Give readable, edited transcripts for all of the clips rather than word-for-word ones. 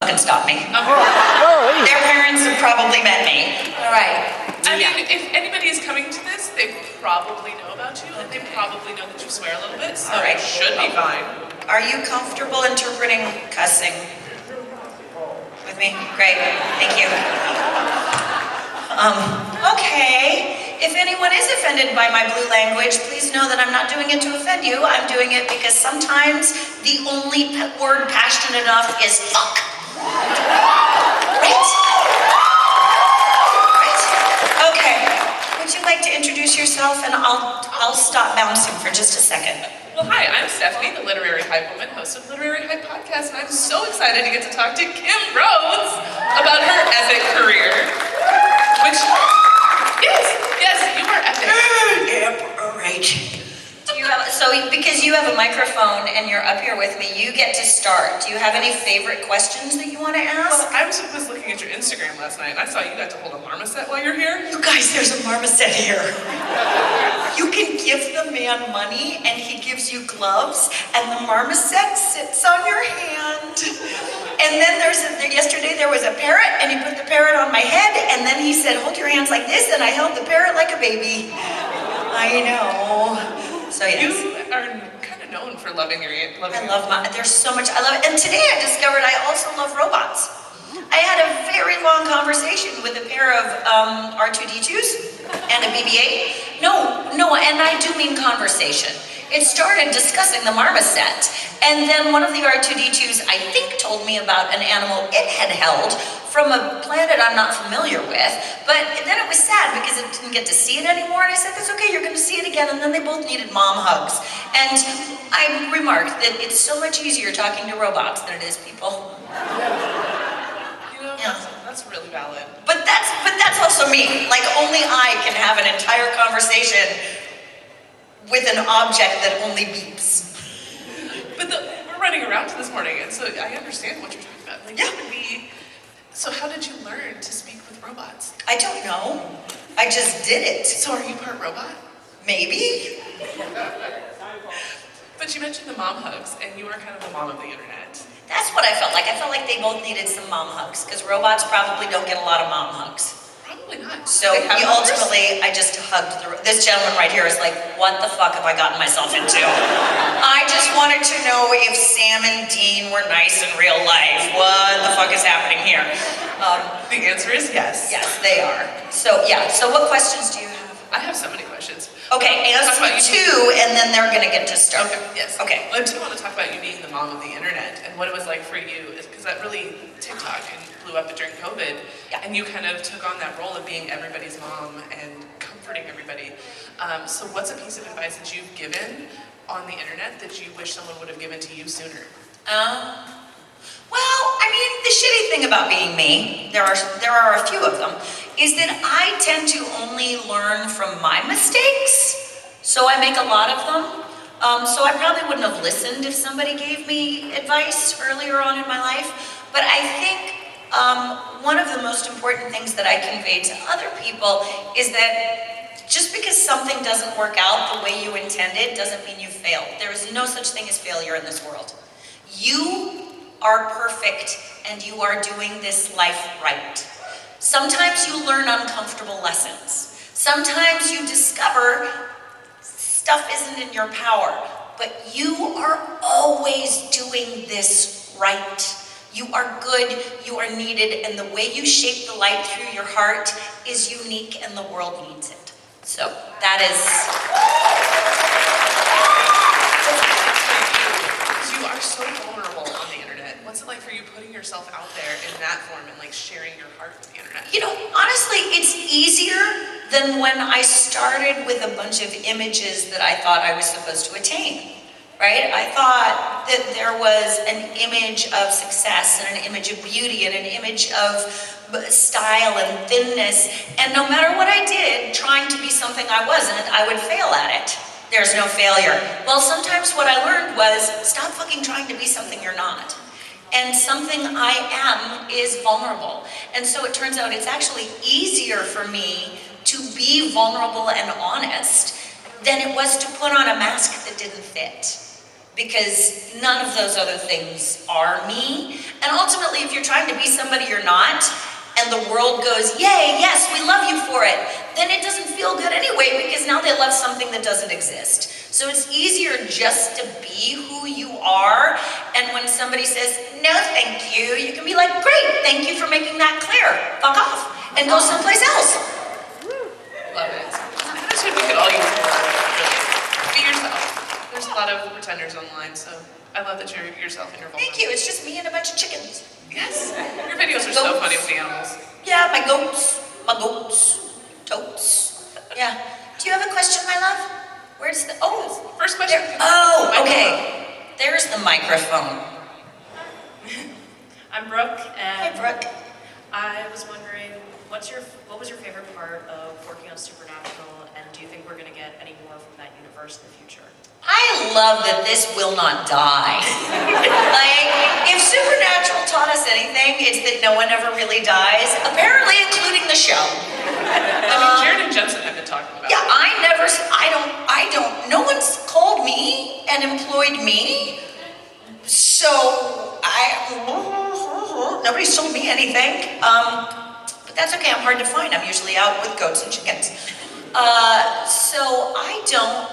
can stop me. Their parents have probably met me. All right. I mean, if anybody is coming to this, they probably know about you, and they probably know that you swear a little bit, so All right. it should be fine. Are you comfortable interpreting cussing with me? Great. Thank you. Okay. If anyone is offended by my blue language, please know that I'm not doing it to offend you. I'm doing it because sometimes the only word passionate enough is fuck. Right? Right? Okay. Would you like to introduce yourself, and I'll stop bouncing for just a second. Well, hi, I'm Stephanie, the Literary Hype Woman, host of Literary Hype Podcast, and I'm so excited to get to talk to Kim Rhodes about her epic career, which yes, you are epic. All right. Because you have a microphone and you're up here with me, you get to start. Do you have any favorite questions that you want to ask? Well, I was looking at your Instagram last night, and I saw you got to hold a marmoset while you're here. You guys, there's a marmoset here. You can give the man money, and he gives you gloves, and the marmoset sits on your hand. And then yesterday there was a parrot, and he put the parrot on my head, and then he said, hold your hands like this, and I held the parrot like a baby. I know. So yes. You are kind of known for loving your There's so much I love it. And today I discovered I also love robots. I had a very long conversation with a pair of R2-D2s and a BB-8. No, and I do mean conversation. It started discussing the marmoset, and then one of the R2-D2s, I think, told me about an animal it had held from a planet I'm not familiar with, but then it was sad because it didn't get to see it anymore, and I said, that's okay, you're going to see it again, and then they both needed mom hugs. And I remarked that it's so much easier talking to robots than it is people. That's really valid. But that's also me. Like, only I can have an entire conversation with an object that only beeps. But we're running around this morning, and so I understand what you're talking about. Like, so how did you learn to speak with robots? I don't know. I just did it. So are you part robot? Maybe. But you mentioned the mom hugs, and you are kind of the mom of the internet. That's what I felt like. I felt like they both needed some mom hugs, because robots probably don't get a lot of mom hugs. Probably not. So I just hugged this gentleman right here is like, what the fuck have I gotten myself into? I just wanted to know if Sam and Dean were nice in real life. What the fuck is happening here? The answer is yes. Yes, they are. So what questions do you have? I have so many questions. Okay, ask me two, and then they're gonna get to start. Okay, yes. Okay. Well, I do want to talk about you being the mom of the internet and what it was like for you, because that really, TikTok blew up during COVID, and you kind of took on that role of being everybody's mom and comforting everybody. So what's a piece of advice that you've given on the internet that you wish someone would have given to you sooner? Well, I mean, the shitty thing about being me, there are a few of them, is that I tend to only learn from my mistakes, so I make a lot of them. So I probably wouldn't have listened if somebody gave me advice earlier on in my life, but I think one of the most important things that I convey to other people is that just because something doesn't work out the way you intended doesn't mean you failed. There is no such thing as failure in this world. You are perfect, and you are doing this life right. Sometimes you learn uncomfortable lessons. Sometimes you discover stuff isn't in your power, but you are always doing this right. You are good, you are needed, and the way you shape the light through your heart is unique, and the world needs it. So that is... You are so vulnerable on the internet. What's it like for you putting yourself out there in that form and like sharing your heart with the internet? You know, honestly, it's easier than when I started with a bunch of images that I thought I was supposed to attain, right? I thought that there was an image of success and an image of beauty and an image of style and thinness, and no matter what I did, trying to be something I wasn't, I would fail at it. There's no failure. Well, sometimes what I learned was, stop fucking trying to be something you're not. And something I am is vulnerable. And so it turns out it's actually easier for me to be vulnerable and honest than it was to put on a mask that didn't fit. because none of those other things are me. And ultimately, if you're trying to be somebody you're not, and the world goes, yay, yes, we love you for it, then it doesn't feel good anyway, because now they love something that doesn't exist. So it's easier just to be who you are, and when somebody says, no thank you, you can be like, great, thank you for making that clear, fuck off, and go someplace else. Love it. Attitude we could all use more. Really. Be yourself. There's a lot of pretenders online, so I love that you're yourself and you're vulnerable. Thank you, it's just me and a bunch of chickens. Yes. Your videos are so funny with the animals. Yeah, my goats, totes. Yeah. Do you have a question, my love? Where's the, First question. Oh, okay. There's the microphone. I'm Brooke, Hi, and Brooke. I was wondering, what was your favorite part of working on Supernatural, and do you think we're going to get any more from that universe in the future? I love that this will not die. Like, if Supernatural taught us anything, it's that no one ever really dies, apparently including the show. I mean, Jared and Jensen have been talking about Yeah, it. I don't, no one's called me and employed me, so nobody's told me anything. But that's okay, I'm hard to find. I'm usually out with goats and chickens. So I don't know.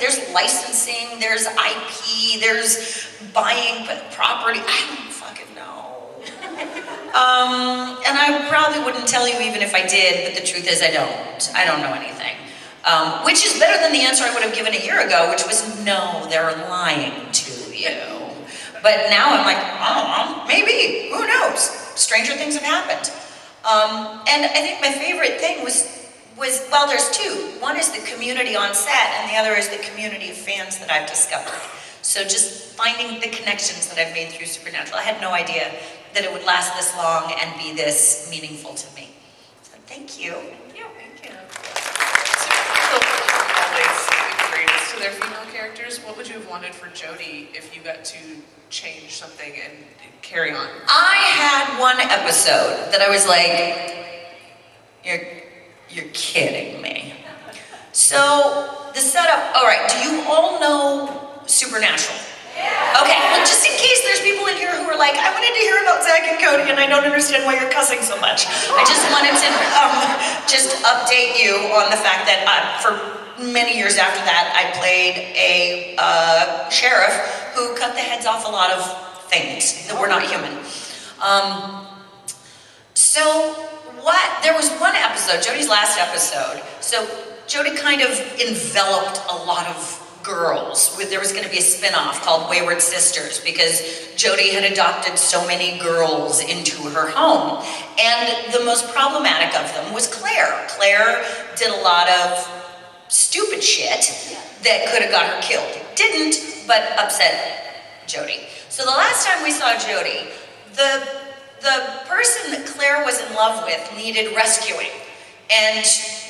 There's licensing, there's IP, there's buying property. I don't fucking know. And I probably wouldn't tell you even if I did, but the truth is I don't know anything. Which is better than the answer I would have given a year ago, which was no, they're lying to you. But now I'm like, oh, maybe, who knows? Stranger things have happened. And I think my favorite thing was, well, there's two. One is the community on set, and the other is the community of fans that I've discovered. So just finding the connections that I've made through Supernatural. I had no idea that it would last this long and be this meaningful to me. So thank you. Yeah, thank you. Supernatural always greatest to their female characters. What would you have wanted for Jodie if you got to change something and carry on? I had one episode that I was like, you're kidding me. So the setup, all right, do you all know Supernatural? Yeah. Okay, well, just in case there's people in here who are like, I wanted to hear about Zach and Cody and I don't understand why you're cussing so much. I just wanted to just update you on the fact that for many years after that, I played a sheriff who cut the heads off a lot of things that were not human. There was one episode, Jodie's last episode, so Jodie kind of enveloped a lot of girls. There was going to be a spin-off called Wayward Sisters because Jodie had adopted so many girls into her home. And the most problematic of them was Claire. Claire did a lot of stupid shit that could have got her killed. Didn't, but upset Jodie. So the last time we saw Jodie, the person that Claire was in love with needed rescuing. And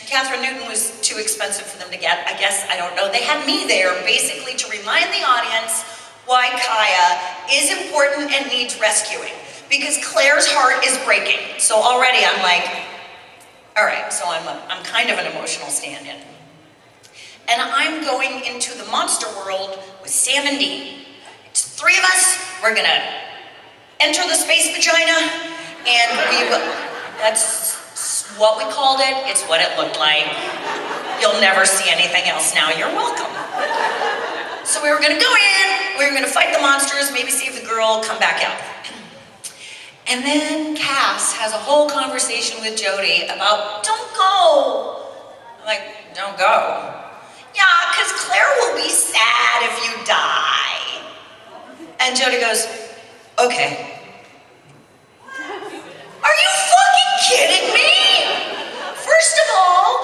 Catherine Newton was too expensive for them to get, I guess, I don't know. They had me there basically to remind the audience why Kaya is important and needs rescuing. Because Claire's heart is breaking. So already I'm like, all right, so I'm kind of an emotional stand-in. And I'm going into the monster world with Sam and Dean. It's three of us, we're gonna enter the space vagina, and that's what we called it, it's what it looked like. You'll never see anything else now, you're welcome. So we were gonna go in, we were gonna fight the monsters, maybe see if the girl come back out. And then Cass has a whole conversation with Jodie about, don't go. I'm like, don't go? Yeah, because Claire will be sad if you die. And Jodie goes, okay. Are you fucking kidding me? First of all,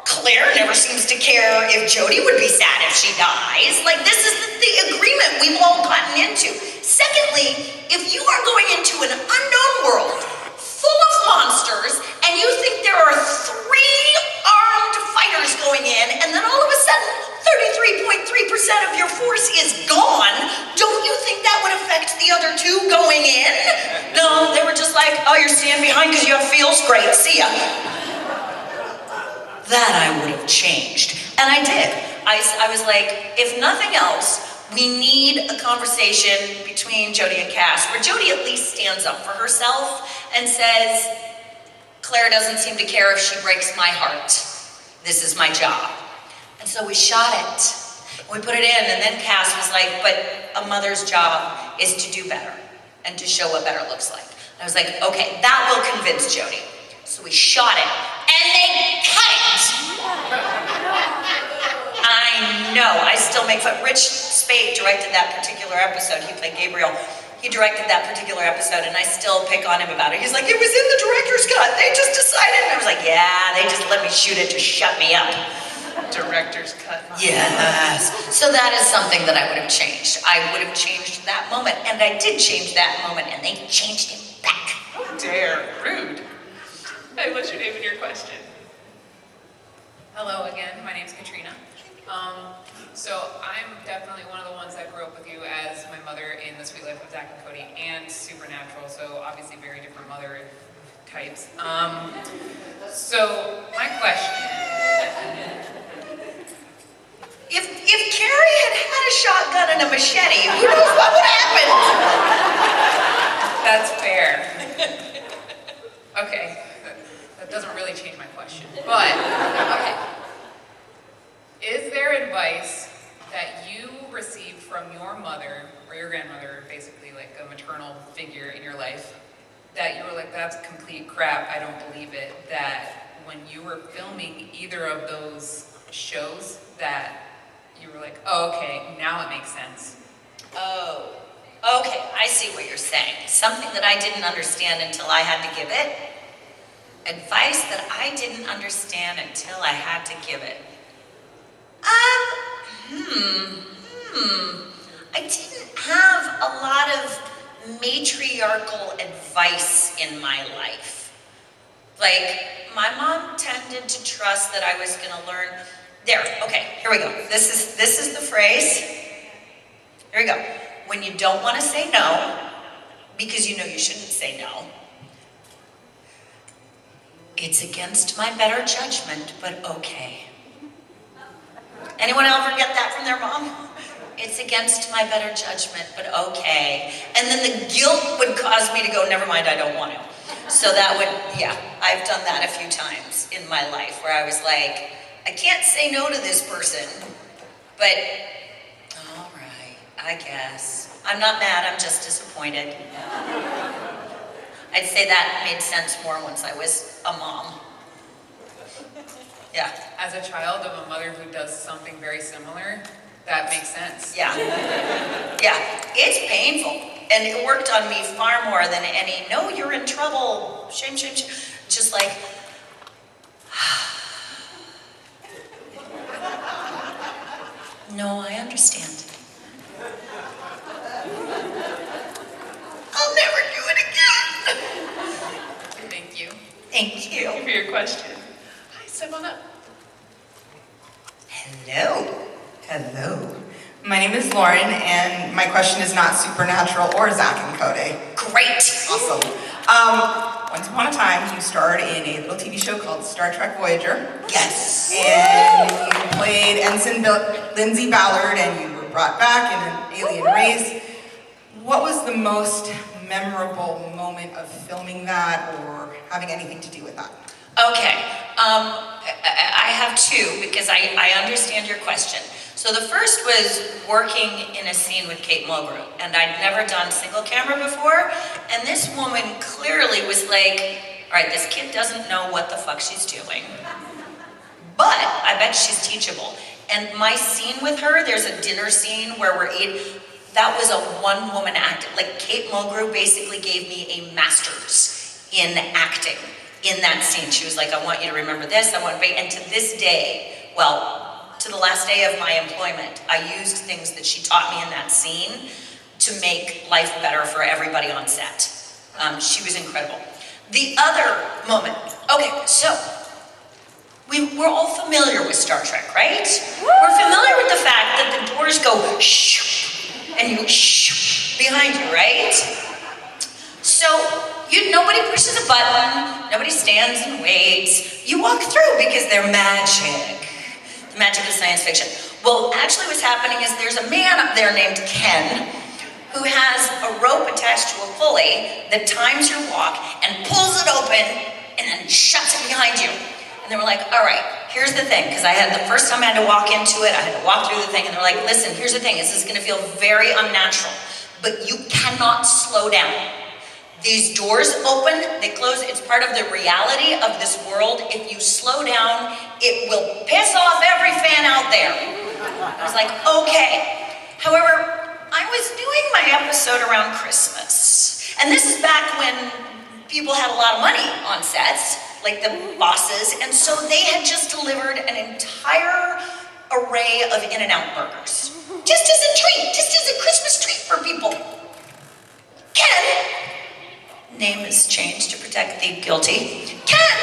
Claire never seems to care if Jodie would be sad if she dies. Like, this is the agreement we've all gotten into. Secondly, if you are going into an unknown world full of monsters and you think there are 3 armed fighters going in and then all of a sudden 33.3% of your force is gone, don't you think that would affect the other 2 going in? No, they were just like, oh, you're standing behind because you have feels? Great, see ya. that I would have changed. And I did. I was like, if nothing else, we need a conversation between Jody and Cass where Jody at least stands up for herself and says, Claire doesn't seem to care if she breaks my heart. This is my job. And so we shot it. We put it in, and then Cass was like, but a mother's job is to do better and to show what better looks like. And I was like, okay, that will convince Jody. So we shot it, and they cut it. I know, I still make fun. Rich Spade directed that particular episode. He played Gabriel. He directed that particular episode, and I still pick on him about it. He's like, it was in the director's cut. They just decided. And I was like, yeah, they just let me shoot it to shut me up. Director's cut. Yes. So that is something that I would have changed. I would have changed that moment, and I did change that moment, and they changed it back. How dare, rude. Hey, what's your name and your question? Hello again, my name's Katrina. So I'm definitely one of the ones that grew up with you as my mother in The Sweet Life of Zach and Cody and Supernatural, so obviously very different mother types. So my question, If Carrie had had a shotgun and a machete, who knows what would happen? that's fair. Okay, that doesn't really change my question, but okay. Is there advice that you received from your mother or your grandmother, basically like a maternal figure in your life, that you were like, that's complete crap, I don't believe it, that when you were filming either of those shows that you were like, oh, okay, now it makes sense? Oh, okay, I see what you're saying. Something that I didn't understand until I had to give it. Advice that I didn't understand until I had to give it. I didn't have a lot of matriarchal advice in my life. Like, my mom tended to trust that I was gonna learn. There, okay, here we go. This is the phrase. Here we go. When you don't want to say no, because you know you shouldn't say no, it's against my better judgment, but okay. Anyone ever get that from their mom? It's against my better judgment, but okay. And then the guilt would cause me to go, never mind, I don't want to. So that would, yeah, I've done that a few times in my life where I was like, I can't say no to this person, but all right, I guess. I'm not mad, I'm just disappointed. I'd say that made sense more once I was a mom. Yeah. As a child of a mother who does something very similar, that makes sense. Yeah. Yeah, it's painful. And it worked on me far more than any, no, you're in trouble, shame, shame, shame. Just like, no, I understand. I'll never do it again. Thank you. Thank you. Thank you for your question. Hi, step on up. Hello. Hello. My name is Lauren, and my question is not Supernatural or Zach and Cody. Great. Awesome. Once upon a time, you starred in a little TV show called Star Trek Voyager. Yes. And you played Ensign Lindsay Ballard, and you were brought back in an alien race. What was the most memorable moment of filming that or having anything to do with that? Okay, I have two because I understand your question. So the first was working in a scene with Kate Mulgrew, and I'd never done single camera before, and this woman clearly was like, all right, this kid doesn't know what the fuck she's doing, but I bet she's teachable. And my scene with her, there's a dinner scene where we're eating, that was a one-woman act. Like Kate Mulgrew basically gave me a master's in acting in that scene. She was like, I want you to remember this, and to this day, well, to the last day of my employment, I used things that she taught me in that scene to make life better for everybody on set. She was incredible. The other moment, okay, so we're all familiar with Star Trek, right? We're familiar with the fact that the doors go shh, and you shh behind you, right? So Nobody pushes a button, nobody stands and waits. You walk through because they're magic. The magic of science fiction. Well, actually what's happening is there's a man up there named Ken who has a rope attached to a pulley that times your walk and pulls it open and then shuts it behind you. And they were like, all right, here's the thing, because the first time I had to walk into it, I had to walk through the thing, and they're like, listen, here's the thing, this is gonna feel very unnatural, but you cannot slow down. These doors open, they close, it's part of the reality of this world. If you slow down, it will piss off every fan out there. I was like, okay. However, I was doing my episode around Christmas, and this is back when people had a lot of money on sets, like the bosses, and so they had just delivered an entire array of In-N-Out burgers. Just as a treat, just as a Christmas treat for people. Ken, name is changed to protect the guilty. Ken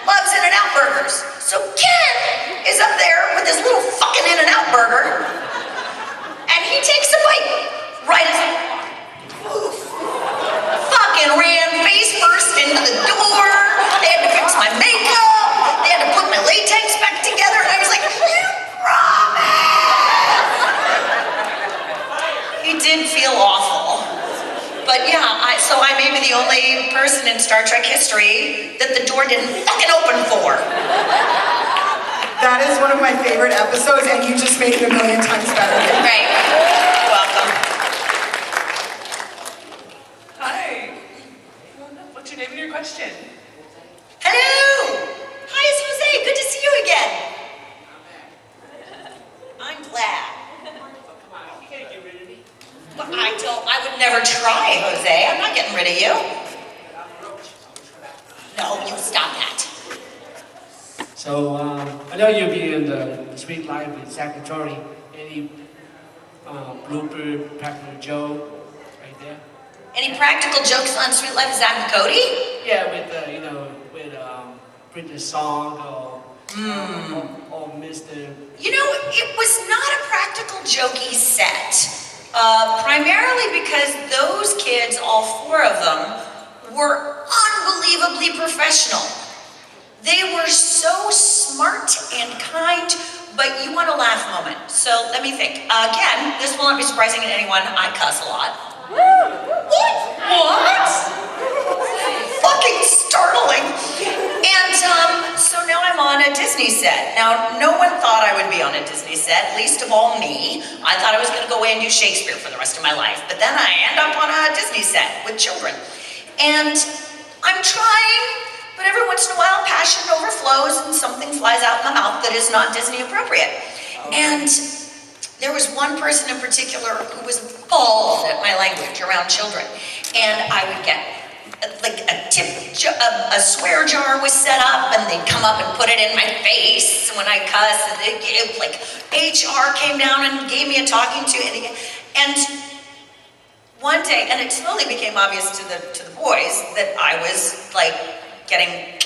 loves In-N-Out burgers. So Ken is up there with his little fucking In-N-Out burger, and he takes a bite right as I fucking ran face first into the door. They had to fix my makeup. They had to put my latex back together. And I was like, you promise. He did feel awful. But yeah, so I may be the only person in Star Trek history that the door didn't fucking open for. That is one of my favorite episodes, and you just made it a million times better. Right. You're welcome. Hi. What's your name and your question? Hello! Hi, it's Jose. Good to see you again. I'm glad. You can't get rid of me. Well, I would never try, Jose. I'm not getting rid of you. No, you stop that. So, I know you'll be in the Sweet Life with Zach and Tori. Any blooper, practical joke right there? Any practical jokes on Sweet Life of Zach and Cody? Yeah, with Britney's song or Mr. You know, it was not a practical jokey set. Primarily because those kids, all four of them, were unbelievably professional. They were so smart and kind, but you want a laugh moment. So let me think. Again, this will not be surprising to anyone. I cuss a lot. What? Fucking startling. And so now I'm on a Disney set. Now, no one thought I would be on a Disney set, least of all me. I thought I was gonna go away and do Shakespeare for the rest of my life. But then I end up on a Disney set with children. And I'm trying, but every once in a while, passion overflows and something flies out in my mouth that is not Disney appropriate. And there was one person in particular who was appalled at my language around children. And I would get like a swear jar was set up and they'd come up and put it in my face when I cuss. And like HR came down and gave me a talking to. And one day, and it slowly became obvious to the boys that I was like getting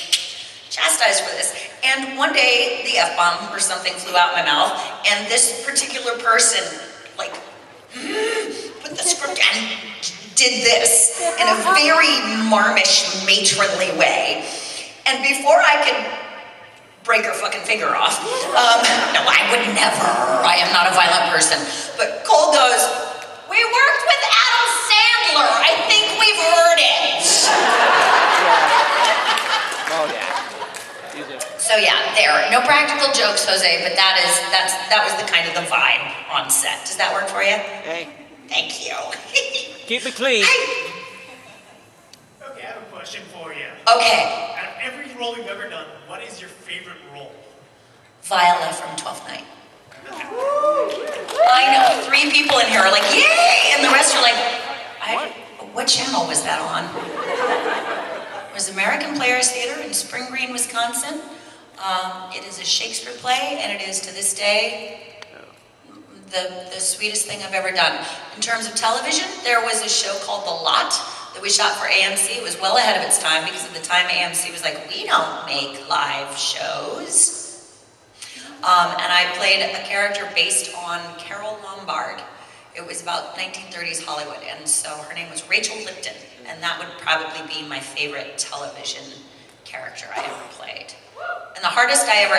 chastised for this. And one day, the F-bomb or something flew out my mouth, and this particular person, like, put the script and did this in a very marmish, matronly way. And before I could break her fucking finger off, no, I would never. I am not a violent person. But Cole goes, "We worked with Adam Sandler. I think we've heard it." Oh yeah. So yeah, there. No practical jokes, Jose, but that was the kind of the vibe on set. Does that work for you? Hey, Thank you. keep it clean. Hey. Okay, I have a question for you. Okay, Out of every role you've ever done, what is your favorite role? Viola from 12th Night. I know, 3 people in here are like, yay! And the rest are like, what channel was that on? It was American Players Theater in Spring Green, Wisconsin. It is a Shakespeare play, and it is to this day the sweetest thing I've ever done. In terms of television, there was a show called The Lot that we shot for AMC. It was well ahead of its time because at the time AMC was like, we don't make live shows. And I played a character based on Carol Lombard. It was about 1930s Hollywood, and so her name was Rachel Lipton, and that would probably be my favorite television character I ever played. And the hardest I ever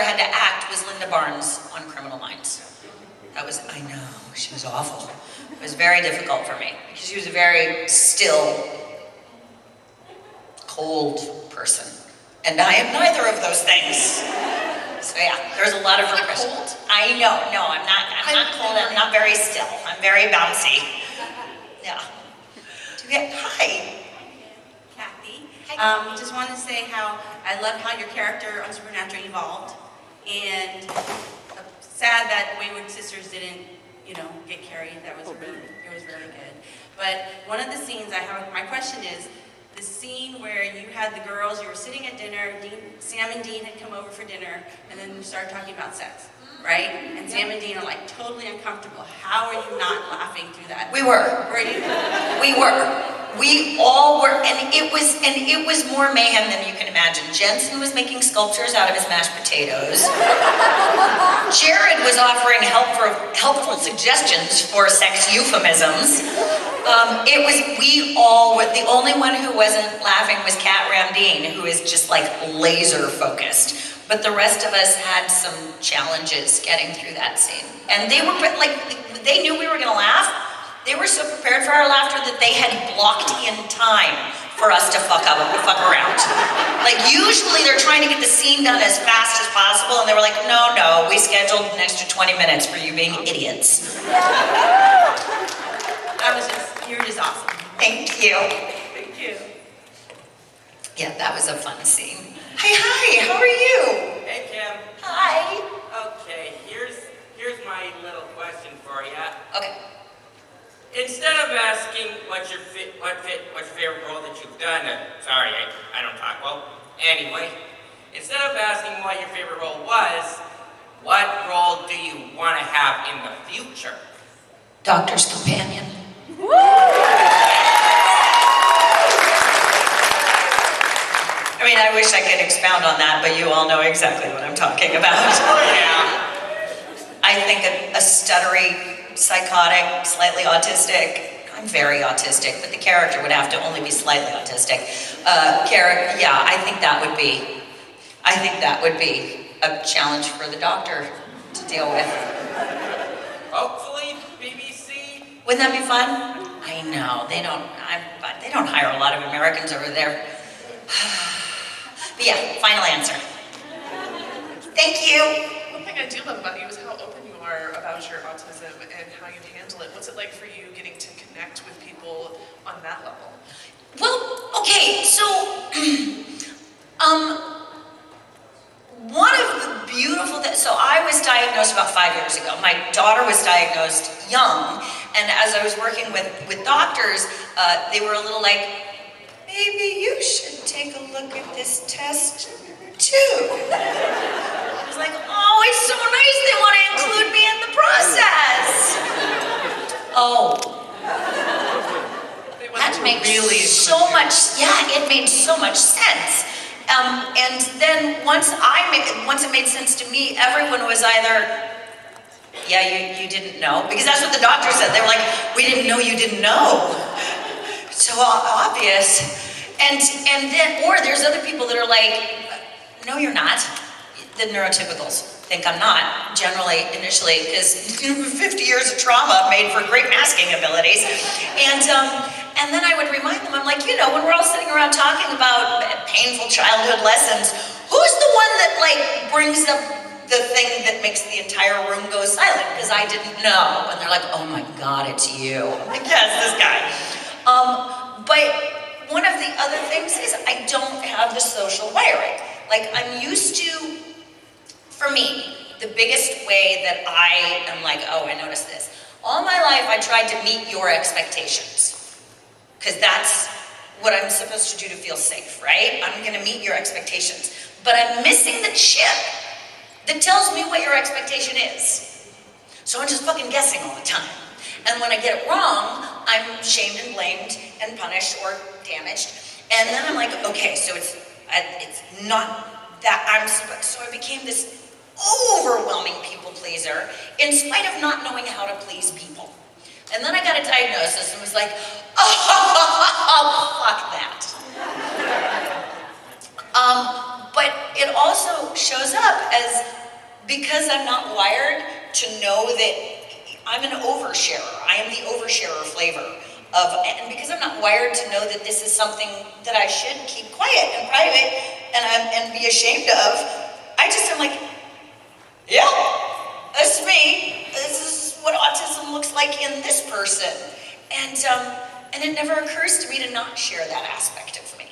had to act was Linda Barnes on Criminal Minds. That was, I know, she was awful. It was very difficult for me, because she was a very still, cold person. And I am neither of those things. So yeah, there's a lot of repression. I know, no, I'm not cold, I'm not very still. I'm very bouncy. Yeah. Hi. Kathy. Just wanted to say how I love how your character on Supernatural evolved, and sad that Wayward Sisters didn't, get carried. It was really good. But one of the scenes my question is, the scene where you had the girls, you were sitting at dinner, Sam and Dean had come over for dinner, and then you started talking about sex, right? And Sam and Dean are like totally uncomfortable. How are you not laughing through that? We were. Were you? We were. We all were, and it was more mayhem than you can imagine. Jensen was making sculptures out of his mashed potatoes. Jared was offering helpful suggestions for sex euphemisms. We all were, the only one who wasn't laughing was Kat Ramdeen, who is just like laser focused. But the rest of us had some challenges getting through that scene. And they were like, they knew we were gonna laugh. They were so prepared for our laughter that they had blocked in time for us to fuck around. Like usually they're trying to get the scene done as fast as possible, and they were like, no, we scheduled an extra 20 minutes for you being idiots. You're just awesome. Thank you. Thank you. Yeah, that was a fun scene. Hi, how are you? Hey, Kim. Hi. Okay, here's my little question for you. Okay. Instead of asking what's your favorite role that you've done, sorry, I don't talk well. Anyway, instead of asking what your favorite role was, what role do you want to have in the future? Doctor's companion. I mean, I wish I could expound on that, but you all know exactly what I'm talking about. Oh, yeah. I think a stuttery, psychotic, slightly autistic, I'm very autistic, but the character would have to only be slightly autistic. Yeah, I think that would be a challenge for the doctor to deal with. Hopefully, BBC. Wouldn't that be fun? I know, they don't hire a lot of Americans over there. But yeah, final answer. Thank you. One thing I do love about you is how open you are about your autism and how you handle it. What's it like for you getting to connect with people on that level? Well, okay, so, one of the beautiful things, so I was diagnosed about 5 years ago. My daughter was diagnosed young, and as I was working with doctors, they were a little like, maybe you should take a look at this test too. I was like, oh, it's so nice they want to include me in the process. Oh. That makes really so much, yeah, it made so much sense. And then once it made sense to me, everyone was either, yeah, you didn't know, because that's what the doctor said. They were like, we didn't know you didn't know. So obvious. And then, or there's other people that are like, no, you're not. The neurotypicals think I'm not, generally, initially, because 50 years of trauma made for great masking abilities. And then I would remind them, I'm like, when we're all sitting around talking about painful childhood lessons, who's the one that like brings up the thing that makes the entire room go silent? Because I didn't know. And they're like, oh my God, it's you. I'm like, yes, this guy. But one of the other things is I don't have the social wiring. Like I'm used to, for me, the biggest way that I am like, oh, I noticed this. All my life I tried to meet your expectations. Because that's what I'm supposed to do to feel safe, right? I'm gonna meet your expectations. But I'm missing the chip that tells me what your expectation is. So I'm just fucking guessing all the time. And when I get it wrong, I'm shamed and blamed and punished or damaged. And then I'm like, okay, so it's not that I'm supposed, so I became this overwhelming people pleaser in spite of not knowing how to please people. And then I got a diagnosis and was like, oh, fuck that. But it also shows up as, because I'm not wired to know that I'm an oversharer. I am the oversharer flavor of, and because I'm not wired to know that this is something that I should keep quiet and private and be ashamed of, I just am like, yeah, that's me. This is what autism looks like in this person. And it never occurs to me to not share that aspect of me.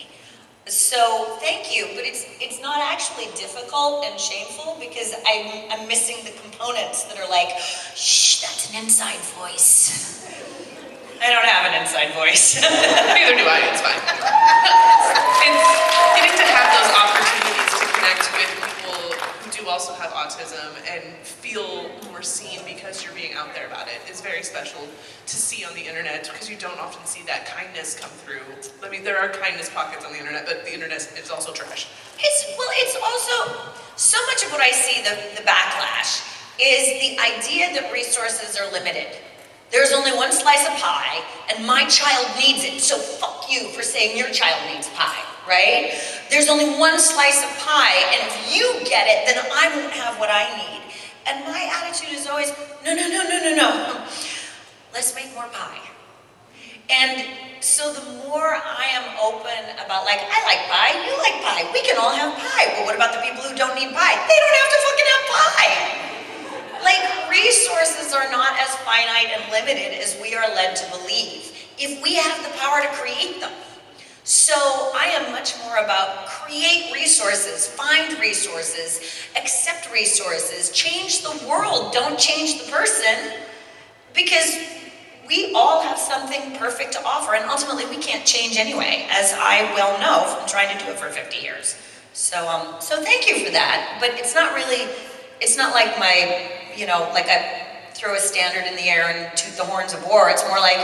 So thank you, but it's not actually difficult and shameful because I'm missing the components that are like, shh, that's an inside voice. I don't have an inside voice. Neither do I, it's fine. It's getting to have those opportunities to connect with people who do also have autism and feel more seen because you're being out there about it is very special to see on the internet, because you don't often see that kindness come through. I mean, there are kindness pockets on the internet, but the internet is also trash. It's also, so much of what I see, the backlash, is the idea that resources are limited. There's only one slice of pie, and my child needs it, so fuck you for saying your child needs pie, right? There's only one slice of pie, and if you get it, then I won't have what I need. And my attitude is always, no. Let's make more pie. And so the more I am open about, like, I like pie, you like pie, we can all have pie. Well, what about the people who don't need pie? They don't have to fucking have pie. Like, resources are not as finite and limited as we are led to believe, if we have the power to create them. So I am much more about create resources, find resources, accept resources, change the world, don't change the person, because we all have something perfect to offer, and ultimately we can't change anyway, as I well know from trying to do it for 50 years. So thank you for that, but it's not really, it's not like my, like I throw a standard in the air and toot the horns of war. It's more like,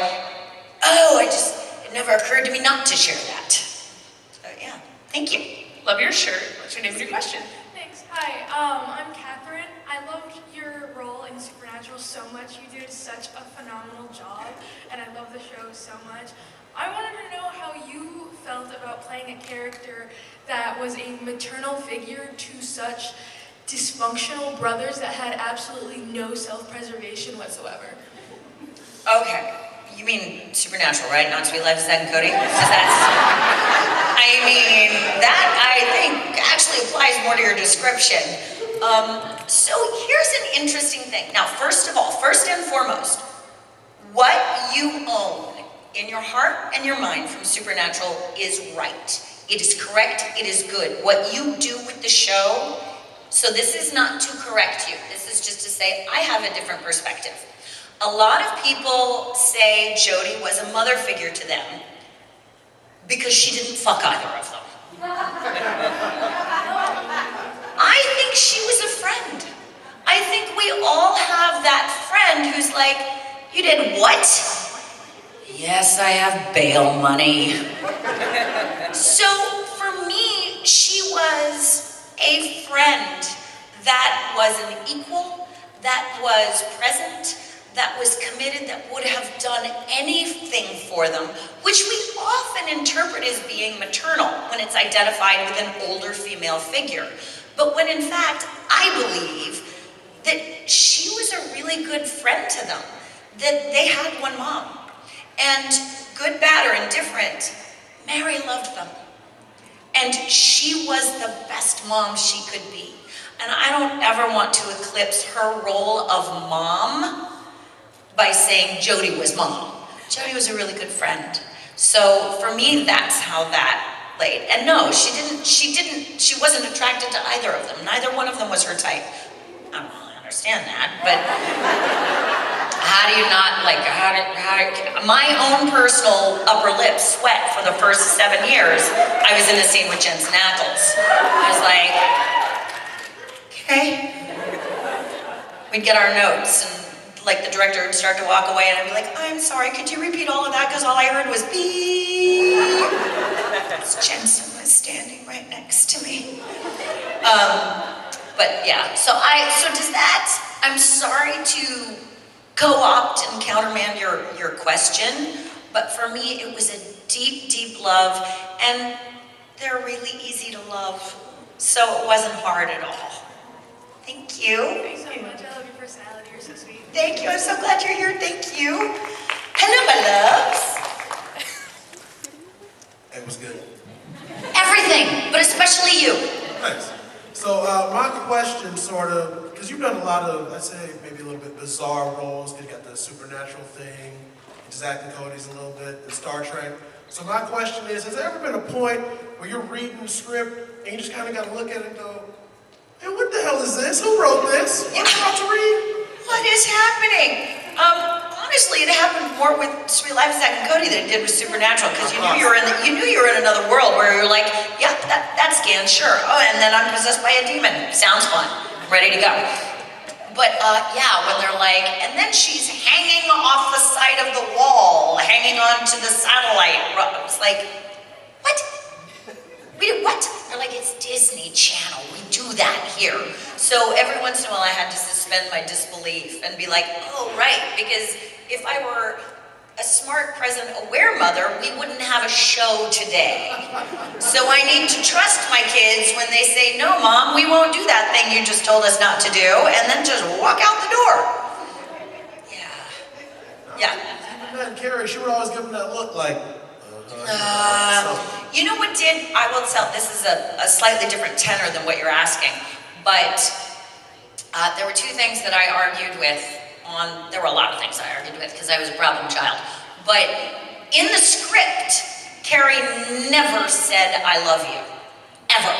oh, it never occurred to me not to share that. So yeah, thank you. Love your shirt. What's your name and your question? Thanks. Hi, I'm Catherine. I loved your role in Supernatural so much. You did such a phenomenal job, and I love the show so much. I wanted to know how you felt about playing a character that was a maternal figure to such dysfunctional brothers that had absolutely no self-preservation whatsoever. Okay, you mean Supernatural, right? Not Sweet Life of Zack and Cody? Because that's, that I think actually applies more to your description. So here's an interesting thing. Now, first of all, first and foremost, what you own in your heart and your mind from Supernatural is right. It is correct, it is good. What you do with the show, so this is not to correct you. This is just to say I have a different perspective. A lot of people say Jodie was a mother figure to them because she didn't fuck either of them. I think she was a friend. I think we all have that friend who's like, you did what? Yes, I have bail money. So for me, she was a friend that was an equal, that was present, that was committed, that would have done anything for them, which we often interpret as being maternal when it's identified with an older female figure. But when in fact, I believe that she was a really good friend to them, that they had one mom. And good, bad, or indifferent, Mary loved them. And she was the best mom she could be. And I don't ever want to eclipse her role of mom by saying Jodie was mom. Jodie was a really good friend. So for me, that's how that played. And no, she wasn't attracted to either of them. Neither one of them was her type. I don't really understand that, but how do you not, like, my own personal upper lip sweat for the first 7 years, I was in a scene with Jensen Ackles. I was like, okay. We'd get our notes, and like the director would start to walk away, and I'd be like, I'm sorry, could you repeat all of that? Because all I heard was beep. Jensen was standing right next to me. But But yeah, so does that, I'm sorry to co-opt and countermand your question, but for me it was a deep, deep love, and they're really easy to love, so it wasn't hard at all. Thank you. Thanks so much. I love your personality. You're so sweet. Thank you, I'm so glad you're here, thank you. Hello, my loves. It was good. Everything, but especially you. Nice. So my question sort of, because you've done a lot of, I'd say maybe a little bit bizarre roles. You got the supernatural thing, Zack and Cody's a little bit, the Star Trek. So my question is, has there ever been a point where you're reading the script and you just kind of got to look at it and go, hey, what the hell is this? Who wrote this? What am I about to read? What is happening? Honestly, it happened more with Sweet Life of Zack and Cody than it did with Supernatural, because you knew you were in another world where you're like, yeah, that scans, sure. Oh, and then I'm possessed by a demon. Sounds fun. Ready to go. But yeah, when they're like, and then she's hanging off the side of the wall, hanging on to the satellite. It's like, what? We do what? They're like, it's Disney Channel. We do that here. So every once in a while I had to suspend my disbelief and be like, oh, right, because if I were a smart, present, aware mother, we wouldn't have a show today. So I need to trust my kids when they say, no, Mom, we won't do that thing you just told us not to do, and then just walk out the door. Yeah. And Carrie, she would always give them that look like, you know what did, I will tell, this is a slightly different tenor than what you're asking, but there were two things that I argued with there were a lot of things I argued with because I was a problem child, but in the script, Carrie never said, I love you, ever.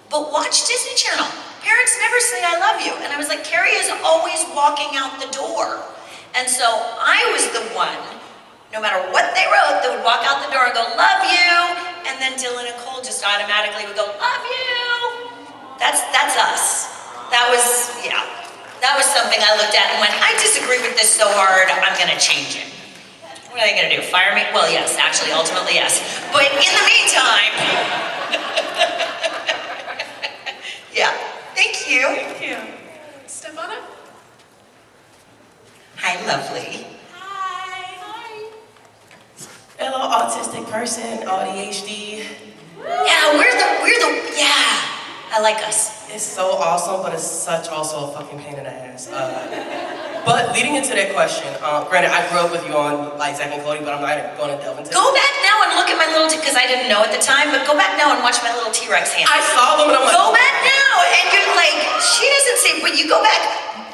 But watch Disney Channel. Parents never say, I love you. And I was like, Carrie is always walking out the door. And so I was the one, no matter what they wrote, that would walk out the door and go, love you. And then Dylan and Cole just automatically would go, love you. That's us. That was something I looked at and went, I disagree with this so hard, I'm gonna change it. What are they gonna do, fire me? Well, yes, actually, ultimately, yes. But in the meantime, yeah, thank you. Thank you. Stefana? Hi, lovely. Fellow autistic person, ADHD. Yeah, we're the, yeah. I like us. It's so awesome, but it's such also a fucking pain in the ass. But leading into that question, granted, I grew up with you on like Zack and Cody, but I'm not going to delve into it. Go back now and look at my little, because I didn't know at the time, but go back now and watch my little T-Rex hand. I saw them and I'm like, go back now, and you're like, she doesn't say, but you go back,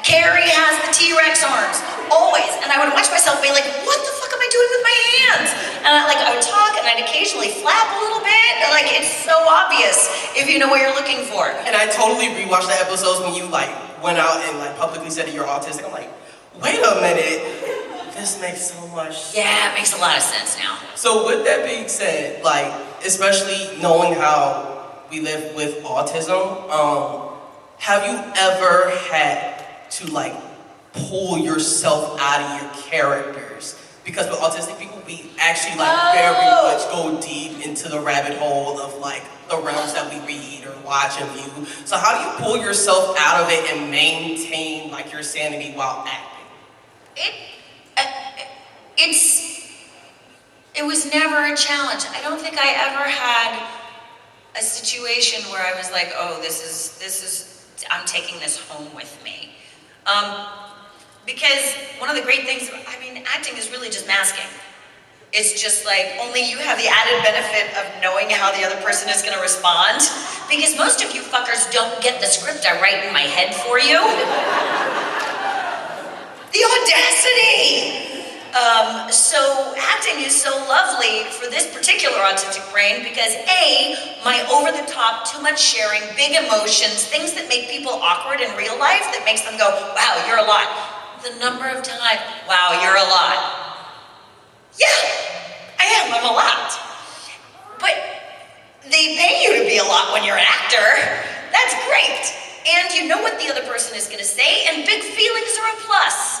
Carrie has the T-Rex arms, always. And I would watch myself be like, what the fuck am I doing with my hands? And I would talk and I'd occasionally flap a little bit. Like, it's so obvious if you know what you're looking for. And I totally rewatched the episodes when you like went out and like publicly said that you're autistic. I'm like, wait a minute, this makes so much sense. Yeah, it makes a lot of sense now. So with that being said, like, especially knowing how we live with autism, have you ever had to like pull yourself out of your characters? Because with autistic people, we actually like very much go deep into the rabbit hole of like the realms that we read or watch and view. So how do you pull yourself out of it and maintain like your sanity while acting? It was never a challenge. I don't think I ever had a situation where I was like, oh, this is, I'm taking this home with me. Because one of the great things, I mean, acting is really just masking. It's just like, only you have the added benefit of knowing how the other person is gonna respond. Because most of you fuckers don't get the script I write in my head for you. The audacity! So acting is so lovely for this particular autistic brain because A, my over-the-top, too much sharing, big emotions, things that make people awkward in real life, that makes them go, wow, you're a lot. The number of times, wow, you're a lot. Yeah, I am, I'm a lot. But they pay you to be a lot when you're an actor. That's great. And you know what the other person is gonna say, and big feelings are a plus.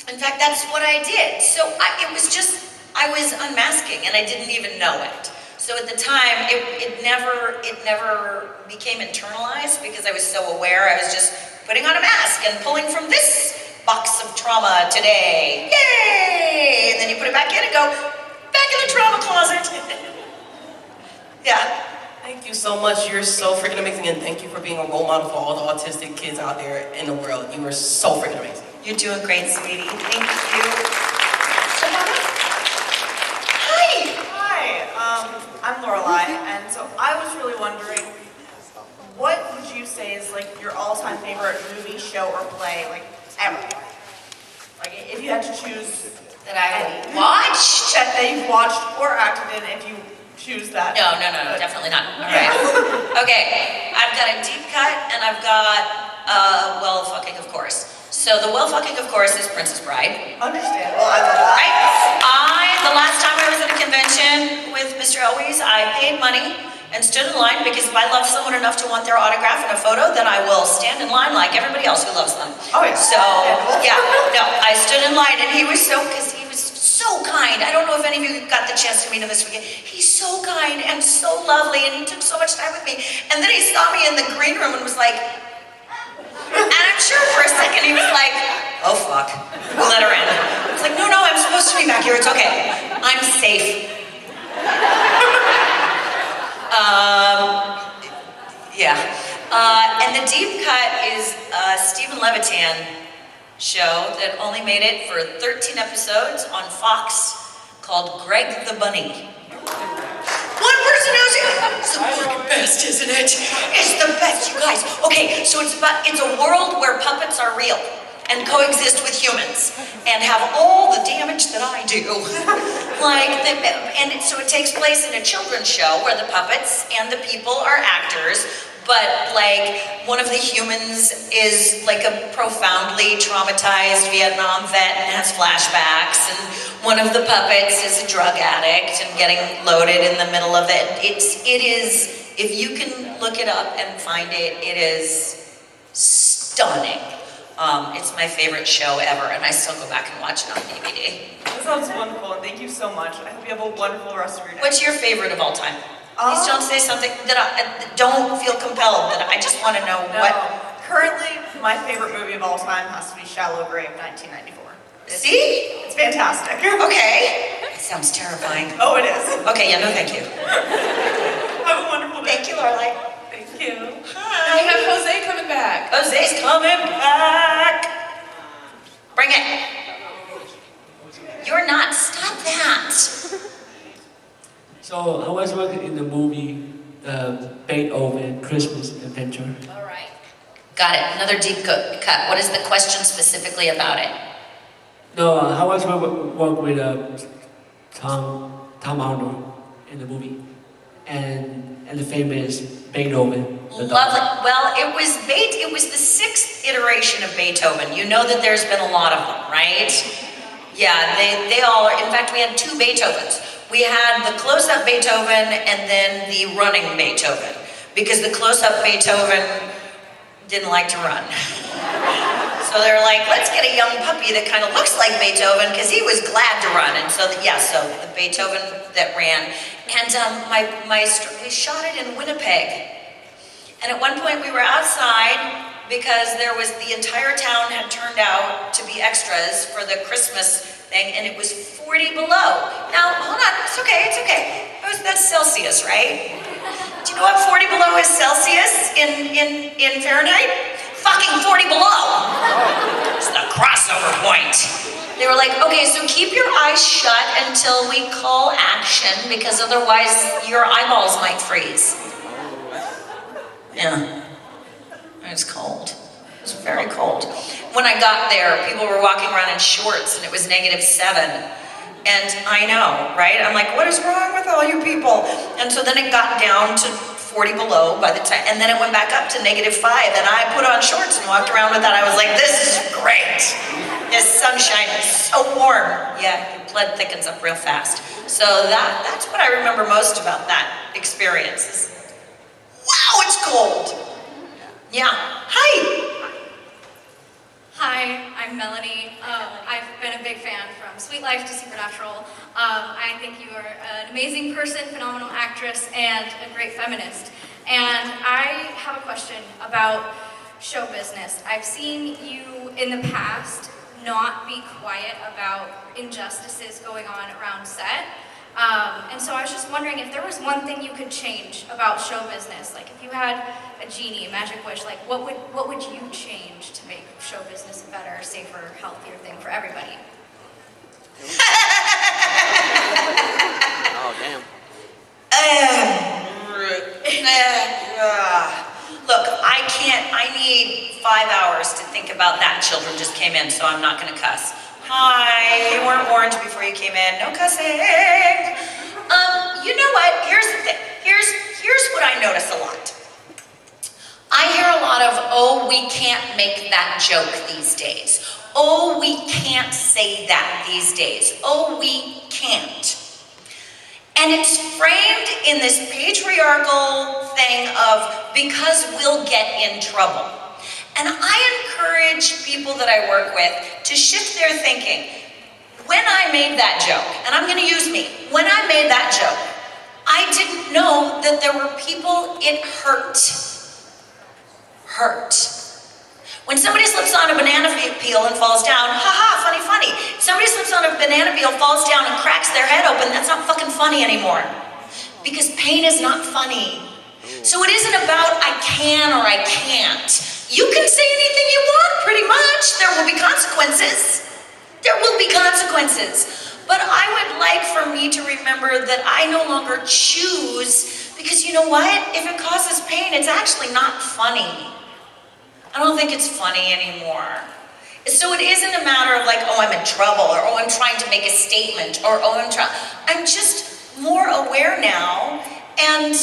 In fact, that's what I did. So I was unmasking and I didn't even know it. So at the time, it never became internalized because I was so aware. I was just putting on a mask and pulling from this box of trauma today. Yay! And then you put it back in and go, back in the trauma closet. Yeah. Thank you so much. You're so freaking amazing, and thank you for being a role model for all the autistic kids out there in the world. You are so freaking amazing. You're doing great, sweetie. Thank you. Hi. I'm Lorelai, and so I was really wondering, what would you say is like your all-time favorite movie, show, or play, like ever? Like if you had to choose that I watched, that you've watched or acted in, if you choose that. No, definitely not. All right. Okay, I've got a deep cut, and I've got well, fucking of course. So the well, fucking of course is Princess Bride. Understandable. I love that. Right? The last time I was at a convention with Mr. Elwes, I paid money and stood in line because if I love someone enough to want their autograph and a photo, then I will stand in line like everybody else who loves them. Oh yeah. So, yeah, no, I stood in line and he was so kind. I don't know if any of you got the chance to meet him this weekend. He's so kind and so lovely, and he took so much time with me. And then he saw me in the green room and was like, and I'm sure for a second he was like, oh fuck, who let her in? I was like, no, I'm supposed to be back here, it's okay. I'm safe. And the deep cut is Stephen Levitan show that only made it for 13 episodes on Fox called Greg the Bunny. One person knows it. It's the fucking best, isn't it? It's the best, you guys. Okay, so it's a world where puppets are real and coexist with humans and have all the damage that I do. So it takes place in a children's show where the puppets and the people are actors, but one of the humans is like a profoundly traumatized Vietnam vet and has flashbacks, and one of the puppets is a drug addict and getting loaded in the middle of it. It is, if you can look it up and find it, it is stunning. It's my favorite show ever, and I still go back and watch it on DVD. That sounds wonderful, and thank you so much. I hope you have a wonderful rest of your day. What's your favorite of all time? Please don't say something that don't feel compelled, that I just want to know what. Currently, my favorite movie of all time has to be Shallow Grave, 1994. See? It's fantastic. Okay. It sounds terrifying. Oh, it is. Okay, yeah, no thank you. Have a wonderful day. Thank you, Lorelai. Thank you. Hi. We have Jose coming back. Jose's coming back. Bring it. You're not. Stop that. So I was working in the movie Beethoven Christmas Adventure. All right. Got it. Another deep cut. What is the question specifically about it? No, I was working with Tom Arnold in the movie, and the famous Beethoven. Lovely. Well, it was the 6th iteration of Beethoven. You know that there's been a lot of them, right? Yeah, they all are. In fact, we had 2 Beethovens. We had the close-up Beethoven and then the running Beethoven, because the close-up Beethoven didn't like to run. So they were like, let's get a young puppy that kind of looks like Beethoven, because he was glad to run. And so, so the Beethoven that ran. And we shot it in Winnipeg. And at one point we were outside because the entire town had turned out to be extras for the Christmas thing, and it was 40 below. Now, hold on, it's okay. That's Celsius, right? Do you know what 40 below is Celsius in Fahrenheit? Fucking 40 below. It's the crossover point. They were like, okay, so keep your eyes shut until we call action, because otherwise your eyeballs might freeze. Yeah, it's cold. It was very cold. When I got there, people were walking around in shorts and it was -7. And I know, right? I'm like, what is wrong with all you people? And so then it got down to 40 below by the time, and then it went back up to -5, and I put on shorts and walked around with that. I was like, this is great. This sunshine is so warm. Yeah, your blood thickens up real fast. So that's what I remember most about that experience. Wow, it's cold. Yeah. Hi. Hi, I'm Melanie. I've been a big fan from from Sweet Life to Supernatural. I think you are an amazing person, phenomenal actress, and a great feminist. And I have a question about show business. I've seen you in the past not be quiet about injustices going on around set. And so I was just wondering if there was one thing you could change about show business. Like if you had a genie, a magic wish, like what would you change to make show business a better, safer, healthier thing for everybody? Oh, damn. Look, I need 5 hours to think about that. Children just came in, so I'm not gonna cuss. Hi, you weren't warned before you came in, no cussing. You know what, here's the thing. Here's what I notice a lot. I hear a lot of, oh, we can't make that joke these days. Oh, we can't say that these days. Oh, we can't. And it's framed in this patriarchal thing of, because we'll get in trouble. And I encourage people that I work with to shift their thinking. When I made that joke, and I'm gonna use me, when I made that joke, I didn't know that there were people it hurt. When somebody slips on a banana peel and falls down, haha, funny, funny. Somebody slips on a banana peel, falls down and cracks their head open, that's not fucking funny anymore. Because pain is not funny. So it isn't about I can or I can't. You can say anything you want, pretty much. There will be consequences. There will be consequences. But I would like for me to remember that I no longer choose, because you know what? If it causes pain, it's actually not funny. I don't think it's funny anymore. So it isn't a matter of like, oh, I'm in trouble, or oh, I'm trying to make a statement, or oh, I'm just more aware now, and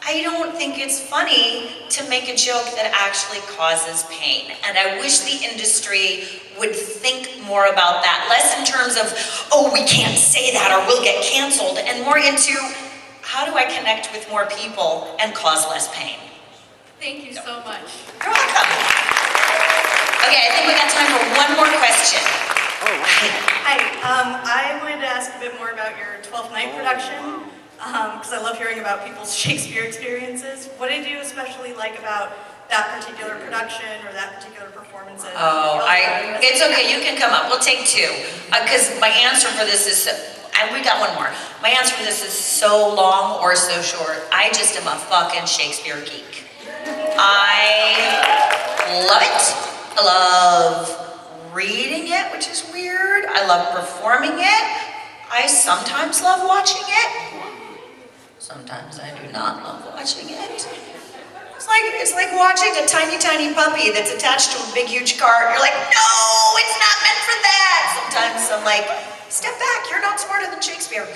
I don't think it's funny to make a joke that actually causes pain. And I wish the industry would think more about that, less in terms of, oh, we can't say that or we'll get canceled, and more into, how do I connect with more people and cause less pain? Thank you so much. You're welcome. Okay, I think we got time for one more question. Hi, I wanted to ask a bit more about your 12th Night production, because I love hearing about people's Shakespeare experiences. What did you especially like about that particular production or that particular performance? Oh, it's okay, you can come up. We'll take two. Because my answer for this is, and we got one more. My answer for this is so long or so short. I just am a fucking Shakespeare geek. I love it. I love reading it, which is weird. I love performing it. I sometimes love watching it. Sometimes I do not love watching it. It's like watching a tiny, tiny puppy that's attached to a big, huge cart. You're like, no, it's not meant for that. Sometimes I'm like, step back, you're not smarter than Shakespeare.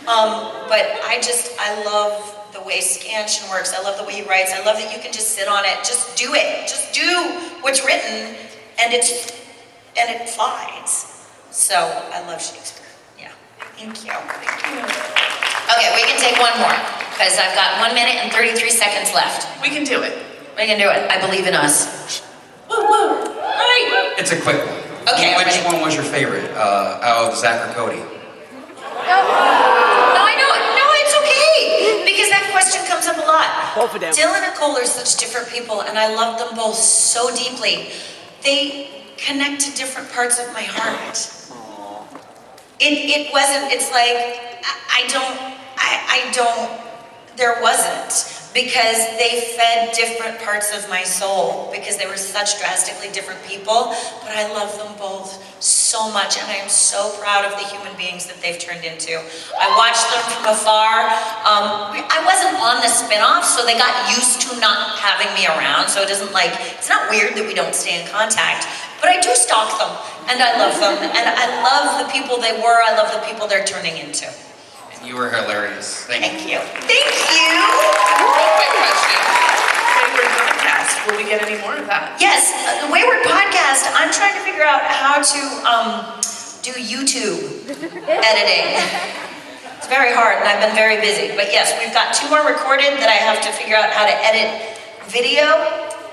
But I love the way Scansion works. I love the way he writes. I love that you can just sit on it, just do it. Just do what's written, and it flies. So I love Shakespeare. Yeah, thank you. Okay, we can take one more, because I've got 1 minute and 33 seconds left. We can do it. We can do it. I believe in us. Woo woo. Right. It's a quick one. Okay. Which one was your favorite out of Zach or Cody? No, I know. No, it's okay. Because that question comes up a lot. Both of them. Dylan and Cole are such different people, and I love them both so deeply. They connect to different parts of my heart. It wasn't, it's like, there wasn't. Because they fed different parts of my soul, because they were such drastically different people, but I love them both so much, and I am so proud of the human beings that they've turned into. I watched them from afar. I wasn't on the spinoff, so they got used to not having me around, so it's not weird that we don't stay in contact, but I do stalk them, and I love them, and I love the people they were, I love the people they're turning into. You were hilarious. Thank you. Thank you. Quick question. Wayward podcast. Will we get any more of that? Yes, the Wayward podcast. I'm trying to figure out how to do YouTube editing. It's very hard, and I've been very busy. But yes, we've got 2 more recorded that I have to figure out how to edit video.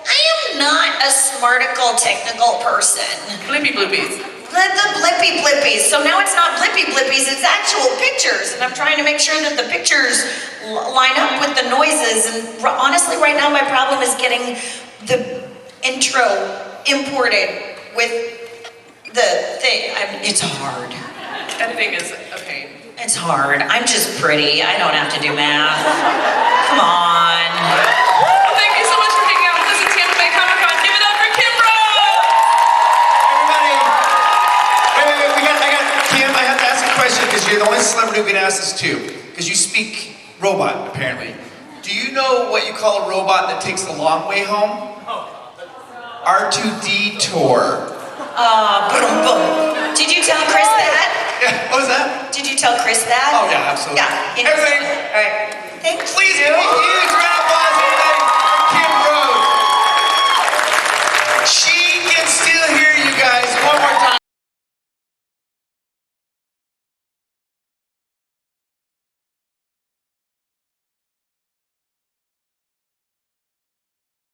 I am not a smarticle technical person. Blippy bloopies. the blippy blippies. So now it's not blippy blippies, it's actual pictures. And I'm trying to make sure that the pictures line up with the noises. And honestly, right now my problem is getting the intro imported with the thing. It's hard. Editing is a pain. It's hard. I'm just pretty. I don't have to do math. Come on. Well, thank you so much for hanging out with us at Tampa Bay Comic-Con. Give it up for Kimbrough! Kim, I have to ask a question because you're the only celebrity who can ask this to. Because you speak robot, apparently. Do you know what you call a robot that takes the long way home? R2D-Tor. Boom, boom. Did you tell Chris that? Yeah, what was that? Did you tell Chris that? Oh, yeah, absolutely. Yeah. Everything. All right. Thank you. Please give me a huge round of applause.